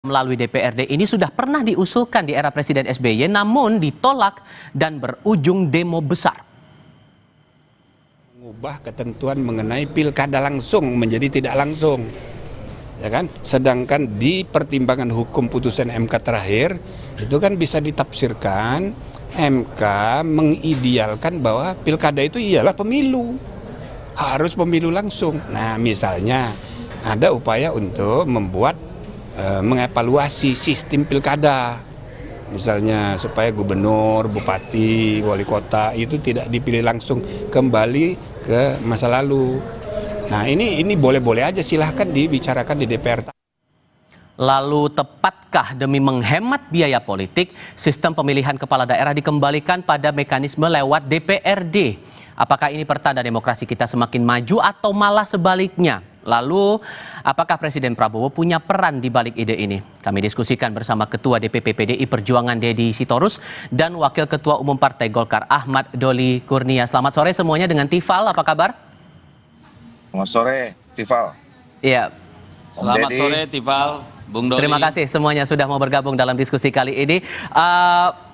Melalui DPRD ini sudah pernah diusulkan di era Presiden SBY namun ditolak dan berujung demo besar. Mengubah ketentuan mengenai pilkada langsung menjadi tidak langsung. Ya kan? Sedangkan di pertimbangan hukum putusan MK terakhir itu kan bisa ditafsirkan MK mengidealkan bahwa pilkada itu ialah pemilu. Harus pemilu langsung. Nah, misalnya ada upaya untuk membuat mengevaluasi sistem pilkada, misalnya supaya gubernur, bupati, wali kota itu tidak dipilih langsung, kembali ke masa lalu. Nah ini boleh-boleh aja, silahkan dibicarakan di DPR. Lalu tepatkah demi menghemat biaya politik, sistem pemilihan kepala daerah dikembalikan pada mekanisme lewat DPRD? Apakah ini pertanda demokrasi kita semakin maju atau malah sebaliknya? Lalu, apakah Presiden Prabowo punya peran di balik ide ini? Kami diskusikan bersama Ketua DPP PDI Perjuangan Deddy Sitorus dan Wakil Ketua Umum Partai Golkar Ahmad Doli Kurnia. Selamat sore semuanya dengan Tifal, apa kabar? Selamat sore, Tifal. Iya. Selamat sore, Tifal. Bung Doli. Terima kasih semuanya sudah mau bergabung dalam diskusi kali ini.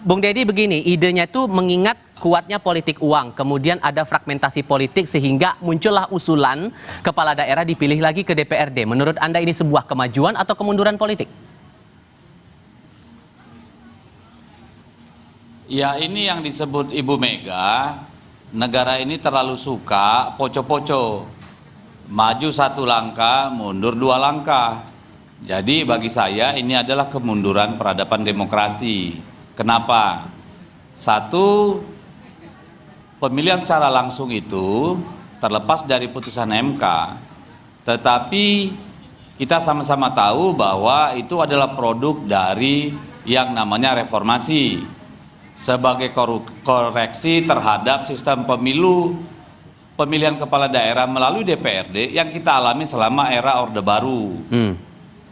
Bung Deddy begini, idenya itu mengingat kuatnya politik uang, kemudian ada fragmentasi politik sehingga muncullah usulan kepala daerah dipilih lagi ke DPRD. Menurut Anda ini sebuah kemajuan atau kemunduran politik? Ya, ini yang disebut Ibu Mega, negara ini terlalu suka poco-poco. Maju satu langkah, mundur dua langkah. Jadi bagi saya ini adalah kemunduran peradaban demokrasi. Kenapa? Satu, pemilihan secara langsung itu terlepas dari putusan MK, tetapi kita sama-sama tahu bahwa itu adalah produk dari yang namanya reformasi sebagai koreksi terhadap sistem pemilu pemilihan kepala daerah melalui DPRD yang kita alami selama era Orde Baru.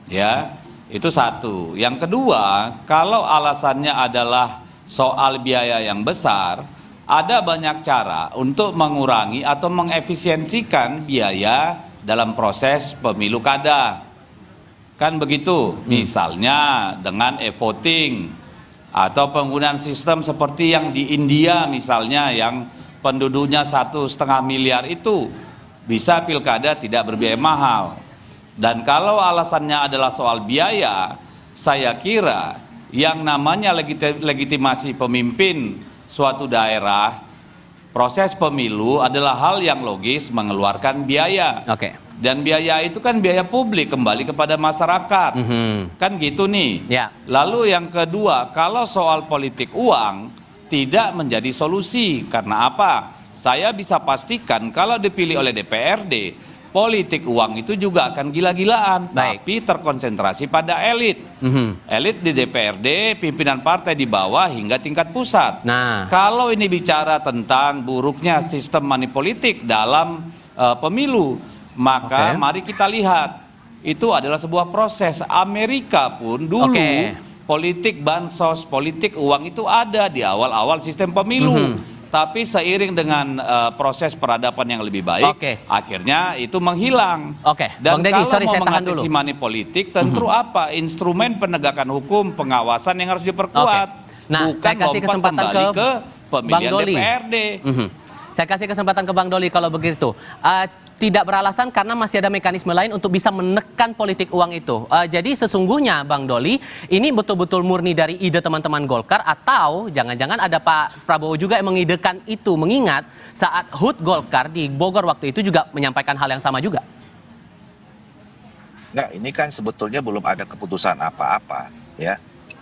Ya, itu satu. Yang kedua, kalau alasannya adalah soal biaya yang besar, ada banyak cara untuk mengurangi atau mengefisiensikan biaya dalam proses pemilu kada. Kan begitu, misalnya dengan e-voting atau penggunaan sistem seperti yang di India misalnya yang penduduknya 1,5 miliar itu bisa pilkada tidak berbiaya mahal. Dan kalau alasannya adalah soal biaya, saya kira yang namanya legitimasi pemimpin suatu daerah, proses pemilu adalah hal yang logis mengeluarkan biaya. Dan biaya itu kan biaya publik kembali kepada masyarakat. Kan gitu nih. Lalu yang kedua, kalau soal politik uang tidak menjadi solusi. Karena apa? Saya bisa pastikan kalau dipilih oleh DPRD, politik uang itu juga akan gila-gilaan, tapi terkonsentrasi pada elit. Elit di DPRD, pimpinan partai di bawah hingga tingkat pusat. Nah, kalau ini bicara tentang buruknya sistem money politik dalam pemilu, maka mari kita lihat, itu adalah sebuah proses. Amerika pun dulu politik bansos, politik uang itu ada di awal-awal sistem pemilu. Tapi seiring dengan proses peradaban yang lebih baik, akhirnya itu menghilang. Dan Bang Deddy, kalau mau mengatasi money politik, tentu apa? Instrumen penegakan hukum, pengawasan yang harus diperkuat. Nah, bukan saya kasih kesempatan ke pemilihan DPRD. Saya kasih kesempatan ke Bang Doli kalau begitu. Tidak beralasan karena masih ada mekanisme lain untuk bisa menekan politik uang itu. Jadi sesungguhnya Bang Doli, ini betul-betul murni dari ide teman-teman Golkar atau jangan-jangan ada Pak Prabowo juga yang mengidekan itu, mengingat saat HUT Golkar di Bogor waktu itu juga menyampaikan hal yang sama juga. Nah, ini kan sebetulnya belum ada keputusan apa-apa, ya.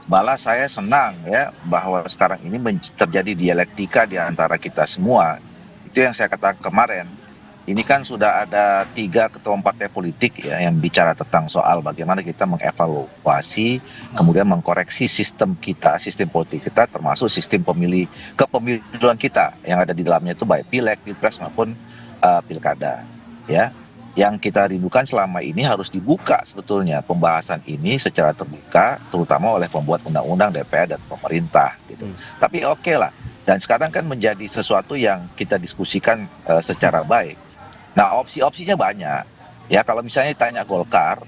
Malah saya senang ya bahwa sekarang ini terjadi dialektika di antara kita semua. Itu yang saya katakan kemarin. Ini kan sudah ada 3 ketua partai politik ya yang bicara tentang soal bagaimana kita mengevaluasi, kemudian mengkoreksi sistem kita, sistem politik kita, termasuk sistem kepemiluan kita yang ada di dalamnya itu baik pileg, pilpres maupun pilkada. Ya, yang kita rindukan selama ini harus dibuka sebetulnya pembahasan ini secara terbuka, terutama oleh pembuat undang-undang, DPR dan pemerintah. Gitu. Tapi oke lah. Dan sekarang kan menjadi sesuatu yang kita diskusikan secara baik. Nah, opsi-opsinya banyak. Ya, kalau misalnya ditanya Golkar,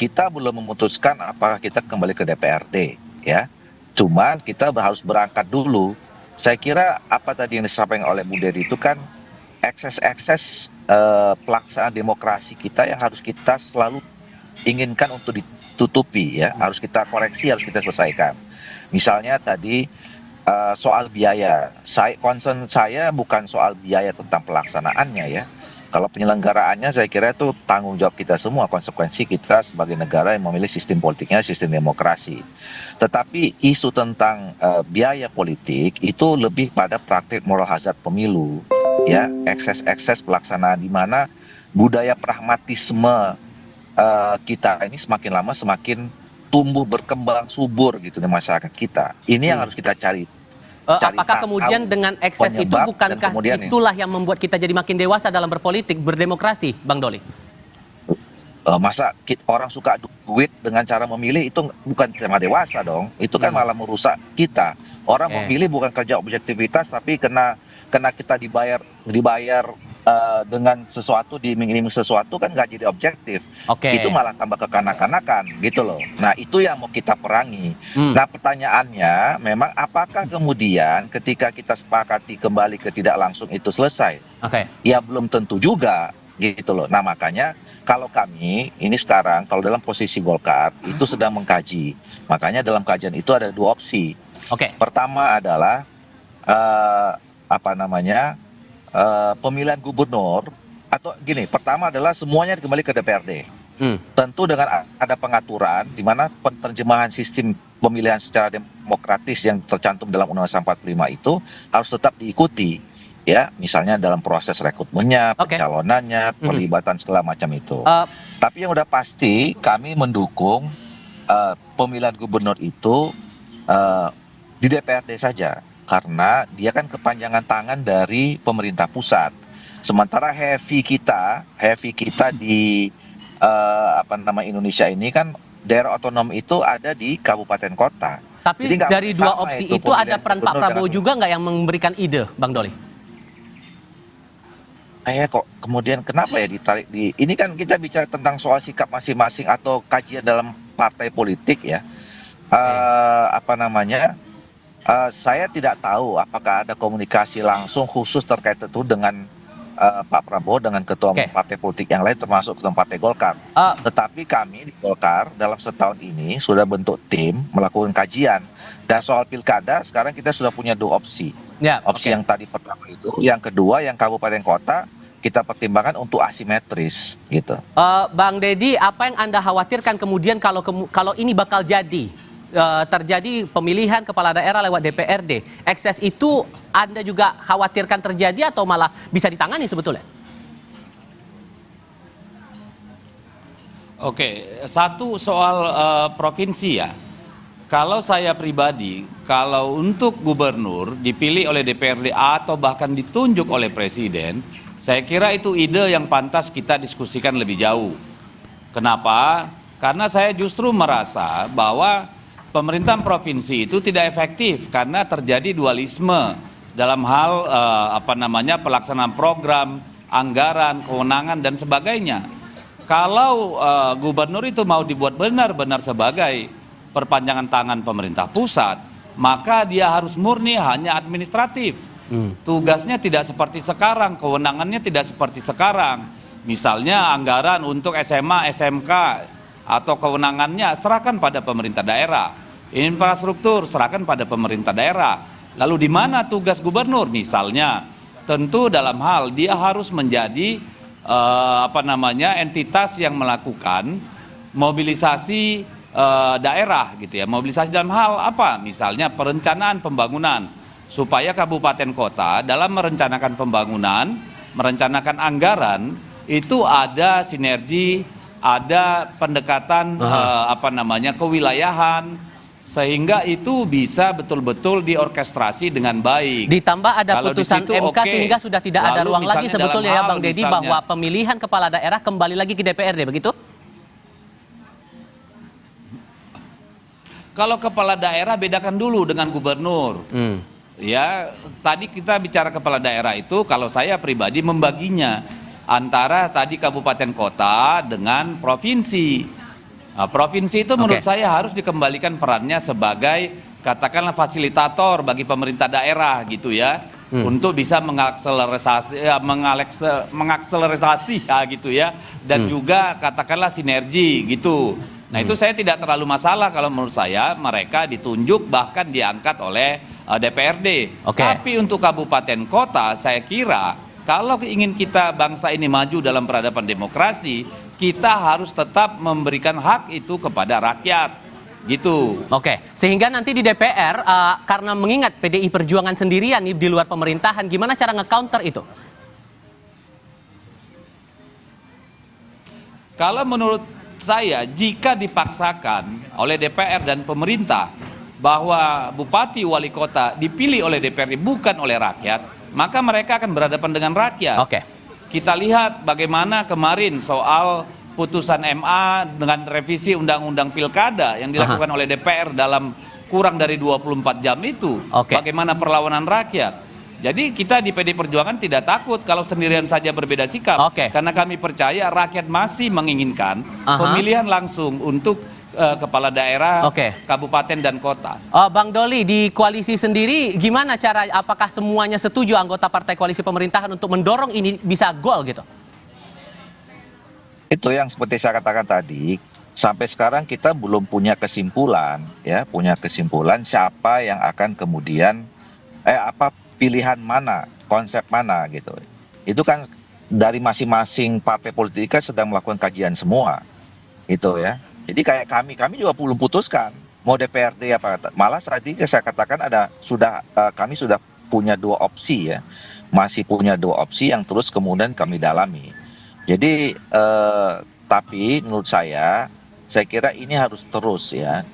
kita belum memutuskan apakah kita kembali ke DPRD, ya. Cuman kita harus berangkat dulu. Saya kira apa tadi yang disampaikan oleh Bu Dedi itu kan ekses-ekses pelaksanaan demokrasi kita yang harus kita selalu inginkan untuk ditutupi, ya. Harus kita koreksi, harus kita selesaikan. Misalnya tadi soal biaya. Concern saya bukan soal biaya tentang pelaksanaannya, ya. Kalau penyelenggaraannya saya kira itu tanggung jawab kita semua, konsekuensi kita sebagai negara yang memilih sistem politiknya, sistem demokrasi. Tetapi isu tentang biaya politik itu lebih pada praktik moral hazard pemilu, ya, ekses-ekses pelaksanaan di mana budaya pragmatisme kita ini semakin lama semakin tumbuh berkembang subur gitu di masyarakat kita. Ini yang harus kita cari. Apakah kemudian dengan ekses itu bukankah itulah yang membuat kita jadi makin dewasa dalam berpolitik, berdemokrasi, Bang Doli? Masa orang suka duit dengan cara memilih itu bukan tema dewasa dong. Itu kan malah merusak kita. Orang memilih bukan kerja objektivitas, tapi kena kita dibayar dengan sesuatu, diiming-iming sesuatu kan nggak jadi objektif. Itu malah tambah kekanak-kanakan gitu loh. Nah itu yang mau kita perangi. Nah pertanyaannya memang apakah kemudian ketika kita sepakati kembali ke tidak langsung itu selesai? Ya belum tentu juga gitu loh. Nah makanya kalau kami ini sekarang kalau dalam posisi Golkar itu sedang mengkaji. Makanya dalam kajian itu ada dua opsi. Pertama adalah pemilihan gubernur, atau gini, pertama adalah semuanya kembali ke DPRD. Tentu dengan ada pengaturan di mana penerjemahan sistem pemilihan secara demokratis yang tercantum dalam Undang-Undang 45 itu harus tetap diikuti, ya, misalnya dalam proses rekrutmennya, pencalonannya, pelibatan segala macam itu. Tapi yang udah pasti kami mendukung pemilihan gubernur itu di DPRD saja. Karena dia kan kepanjangan tangan dari pemerintah pusat. Sementara heavy kita di Indonesia ini kan daerah otonom itu ada di kabupaten kota. Tapi dari dua opsi itu ada peran Pak Prabowo juga nggak yang memberikan ide, Bang Doli? Kok kemudian kenapa ya ditarik di ini kan kita bicara tentang soal sikap masing-masing atau kajian dalam partai politik, ya. Saya tidak tahu apakah ada komunikasi langsung khusus terkait itu dengan Pak Prabowo dengan ketua partai politik yang lain termasuk ketua partai Golkar. Tetapi kami di Golkar dalam setahun ini sudah bentuk tim melakukan kajian. Dan soal pilkada sekarang kita sudah punya dua opsi. Opsi yang tadi pertama itu, yang kedua yang kabupaten kota kita pertimbangkan untuk asimetris gitu. Bang Dedi, apa yang Anda khawatirkan kemudian kalau ini bakal terjadi pemilihan kepala daerah lewat DPRD? Ekses itu Anda juga khawatirkan terjadi atau malah bisa ditangani sebetulnya? Satu soal provinsi, ya. Kalau saya pribadi, kalau untuk gubernur dipilih oleh DPRD atau bahkan ditunjuk oleh presiden, saya kira itu ide yang pantas kita diskusikan lebih jauh. Kenapa? Karena saya justru merasa bahwa pemerintahan provinsi itu tidak efektif karena terjadi dualisme dalam hal pelaksanaan program, anggaran, kewenangan dan sebagainya. Kalau gubernur itu mau dibuat benar-benar sebagai perpanjangan tangan pemerintah pusat, maka dia harus murni hanya administratif. Tugasnya tidak seperti sekarang, kewenangannya tidak seperti sekarang. Misalnya anggaran untuk SMA, SMK atau kewenangannya serahkan pada pemerintah daerah. Infrastruktur serahkan pada pemerintah daerah. Lalu di mana tugas gubernur? Misalnya, tentu dalam hal dia harus menjadi entitas yang melakukan mobilisasi daerah gitu ya. Mobilisasi dalam hal apa? Misalnya perencanaan pembangunan supaya kabupaten kota dalam merencanakan pembangunan, merencanakan anggaran itu ada sinergi, ada pendekatan kewilayahan, sehingga itu bisa betul-betul diorkestrasi dengan baik. Ditambah ada putusan MK sehingga sudah tidak ada ruang lagi sebetulnya ya Bang Dedi bahwa pemilihan kepala daerah kembali lagi ke DPRD, begitu? Kalau kepala daerah bedakan dulu dengan gubernur. Ya, tadi kita bicara kepala daerah itu kalau saya pribadi membaginya antara tadi kabupaten kota dengan provinsi. Nah, provinsi itu menurut saya harus dikembalikan perannya sebagai katakanlah fasilitator bagi pemerintah daerah gitu ya, untuk bisa mengakselerasi ya, gitu ya, dan juga katakanlah sinergi gitu. Nah itu saya tidak terlalu masalah kalau menurut saya mereka ditunjuk bahkan diangkat oleh DPRD. Tapi untuk kabupaten kota saya kira kalau ingin kita bangsa ini maju dalam peradaban demokrasi, kita harus tetap memberikan hak itu kepada rakyat gitu. Sehingga nanti di DPR karena mengingat PDI Perjuangan sendirian nih di luar pemerintahan, gimana cara nge-counter itu? Kalau menurut saya, jika dipaksakan oleh DPR dan pemerintah bahwa bupati wali kota dipilih oleh DPRD bukan oleh rakyat, maka mereka akan berhadapan dengan rakyat. Kita lihat bagaimana kemarin soal putusan MA dengan revisi Undang-Undang Pilkada yang dilakukan oleh DPR dalam kurang dari 24 jam itu. Bagaimana perlawanan rakyat. Jadi kita di PD Perjuangan tidak takut kalau sendirian saja berbeda sikap. Karena kami percaya rakyat masih menginginkan pemilihan langsung untuk kepala daerah, kabupaten dan kota. Bang Doli, di koalisi sendiri gimana cara, apakah semuanya setuju anggota partai koalisi pemerintahan untuk mendorong ini bisa gol gitu? Itu yang seperti saya katakan tadi, sampai sekarang kita belum punya kesimpulan siapa yang akan kemudian pilihan mana, konsep mana gitu. Itu kan dari masing-masing partai politik kan sedang melakukan kajian semua. Itu ya. Jadi kayak kami juga belum putuskan mau DPRD apa. Malah tadi saya katakan kami sudah punya 2 opsi ya. Masih punya 2 opsi yang terus kemudian kami dalami. Jadi tapi menurut saya kira ini harus terus ya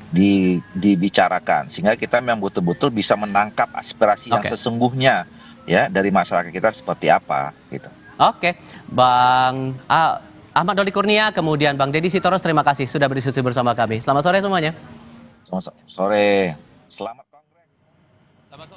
dibicarakan sehingga kita memang betul-betul bisa menangkap aspirasi yang sesungguhnya ya dari masyarakat kita seperti apa gitu. Bang Ahmad Doli Kurnia, kemudian Bang Deddy Sitorus, terima kasih sudah berdiskusi bersama kami. Selamat sore semuanya. Selamat sore. Selamat.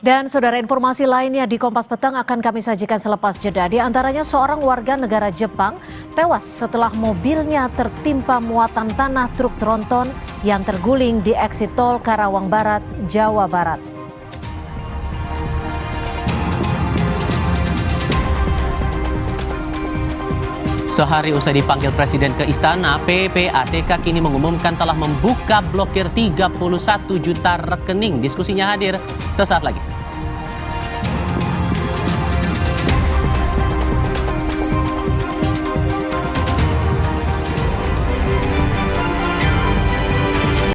Dan saudara, informasi lainnya di Kompas Petang akan kami sajikan selepas jeda. Di antaranya seorang warga negara Jepang tewas setelah mobilnya tertimpa muatan tanah truk tronton yang terguling di eksit tol Karawang Barat, Jawa Barat. Sehari usai dipanggil Presiden ke Istana, PPATK kini mengumumkan telah membuka blokir 31 juta rekening. Diskusinya hadir sesaat lagi.